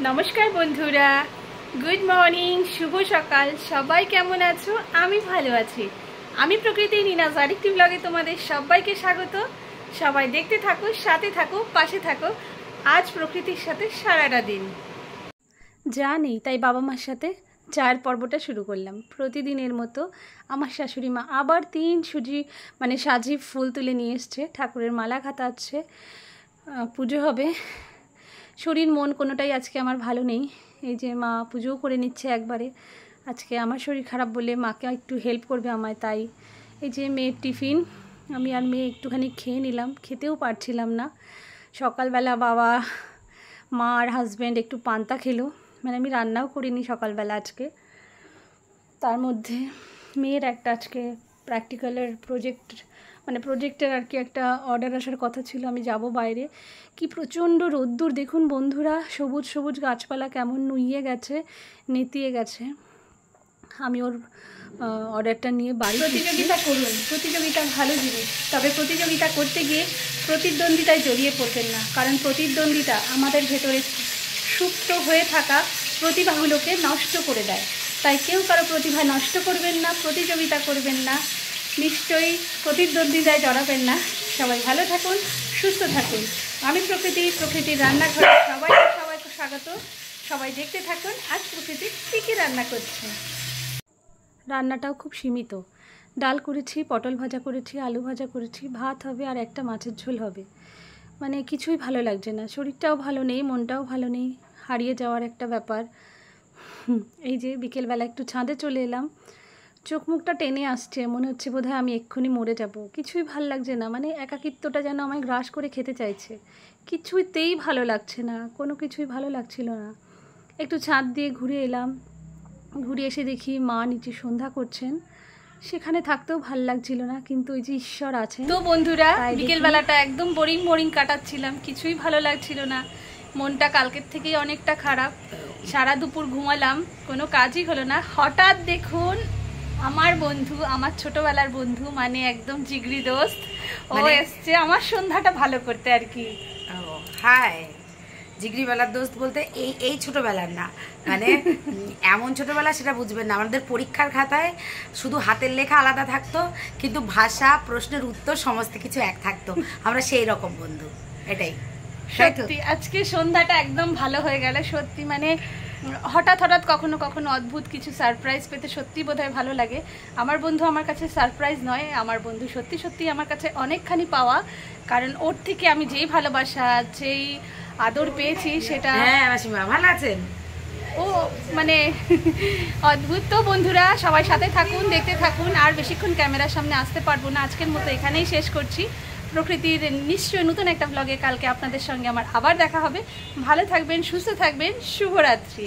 नमस्कार बंधुरा good morning शुभ सकाल सबाई केमन आछो आमी भालो आछि आमी प्रकृति नीनाज आरेकटी ब्लगे तोमादेर सबाइके स्वागत सबाई देखते थाको साथे थाको पाशे थाको आज प्रकृतिर साथे साराटा दिन जा नेই তাই বাবা মার সাথে চায়ের পর্বটা শুরু করলাম। প্রতিদিনের মতো আমার শাশুড়ি মা আবার 3 সুজি মানে সাজি ফুল তুলে নিয়ে এসছে, ঠাকুরের মালা খাতাচ্ছে, পুজো হবে। শরীর মন কোনোটাই আজকে আমার ভালো নেই। এই যে মা পুজোও করে নিচ্ছে একবারে। আজকে আমার শরীর খারাপ বলে মাকে একটু হেল্প করবে আমায়, তাই এই যে মেয়ের টিফিন আমি আর মেয়ে একটুখানি খেয়ে নিলাম, খেতেও পারছিলাম না। সকালবেলা বাবা মা আর হাজব্যান্ড একটু পান্তা খেলো, মানে আমি রান্নাও করিনি সকালবেলা আজকে। তার মধ্যে মেয়ের একটা আজকে প্র্যাকটিক্যালের প্রজেক্টের আর কি একটা অর্ডার আসার কথা ছিল, আমি যাব বাইরে। কি প্রচণ্ড রোদ্দুর দেখুন বন্ধুরা, সবুজ সবুজ গাছপালা কেমন নুইয়ে গেছে, নেতিয়ে গেছে। আমি ওর অর্ডারটা নিয়ে বাড়ি। প্রতিযোগিতা করুন, প্রতিযোগিতা ভালো জিনিস, তবে প্রতিযোগিতা করতে গিয়ে প্রতিদ্বন্দ্বিতায় জড়িয়ে পড়বেন না, কারণ প্রতিদ্বন্দ্বিতা আমাদের ভেতরে সুপ্ত হয়ে থাকা প্রতিভাগুলোকে নষ্ট করে দেয়। তাই কেউ কারো প্রতিভা নষ্ট করবেন না, প্রতিযোগিতা করবেন না, নিশ্চয়ই প্রতিদ্বন্দ্বিতায় জড়াবেন না। সবাই ভালো থাকুন, সুস্থ থাকুন। আমি প্রকৃতির রান্নাঘরে সবাইকে স্বাগত। সবাই দেখতে থাকুন আজ প্রকৃতি কী কী রান্না করছে। রান্নাটাও খুব সীমিত, ডাল করেছি, পটল ভাজা করেছি, আলু ভাজা করেছি, ভাত হবে আর একটা মাছের ঝোল হবে। মানে কিছুই ভালো লাগছে না, শরীরটাও ভালো নেই, মনটাও ভালো নেই, হারিয়ে যাওয়ার একটা ব্যাপার। এই যে বিকেলবেলা একটু ছাদে চলে এলাম, চোখ মুখটা টেনে আসছে, মনে হচ্ছে বোধহয় আমি এক্ষুনি মরে যাব। কিছুই ভালো লাগছে না, মানে একাকিত্বটা যেন আমায় গ্রাস করে খেতে চাইছে। কিছুতেই ভালো লাগছে না, কোনো কিছুই ভালো লাগছিল না। একটু ছাদ দিয়ে ঘুরে এলাম, ঘুরে এসে দেখি মা নিচে সন্ধ্যা করছেন, সেখানে থাকতেও ভাল লাগছিল না, কিন্তু ওই যে ঈশ্বর আছেন। তো বন্ধুরা বিকেলবেলাটা একদম বোরিং কাটাচ্ছিলাম, কিছুই ভালো লাগছিল না, মনটা কালকের থেকেই অনেকটা খারাপ। সারা দুপুর ঘুমালাম, কোনো কাজই হলো না। হঠাৎ দেখুন আমার বন্ধু, আমার ছোটবেলার বন্ধু, মানে একদম জিগরি দোস্ত, ও এসছে আমার সন্ধ্যাটা ভালো করতে আর কি। হাই, জিগরিবেলার দোস্ত বলতে এই ছোটবেলার না, মানে এমন ছোটবেলা সেটা বুঝবেন না। আমাদের পরীক্ষার খাতায় শুধু হাতের লেখা আলাদা থাকতো, কিন্তু ভাষা, প্রশ্নের উত্তর সমস্ত কিছু এক থাকতো। আমরা সেই রকম বন্ধু, এটাই সত্যি। আজকে সন্ধ্যাটা একদম ভালো হয়ে গেল সত্যি, মানে হঠাৎ কখনো কখনো অদ্ভুত কিছু সারপ্রাইজ পেতে সত্যি বোধহয় ভালো লাগে। আমার বন্ধু আমার কাছে সারপ্রাইজ নয়, আমার বন্ধু সত্যি আমার কাছে অনেকখানি পাওয়া, কারণ ওর থেকে আমি যেই ভালোবাসা, যেই আদর পেয়েছি সেটা। হ্যাঁ মাসিমা ভালো আছেন? ও মানে অদ্ভুত। তো বন্ধুরা সবাই সাথে থাকুন, দেখতে থাকুন। আর বেশিক্ষণ ক্যামেরার সামনে আসতে পারবো না, আজকের মতো এখানেই শেষ করছি। প্রকৃতির নিশ্চয়ই নতুন একটা ব্লগে কালকে আপনাদের সঙ্গে আমার আবার দেখা হবে। ভালো থাকবেন, সুস্থ থাকবেন, শুভরাত্রি।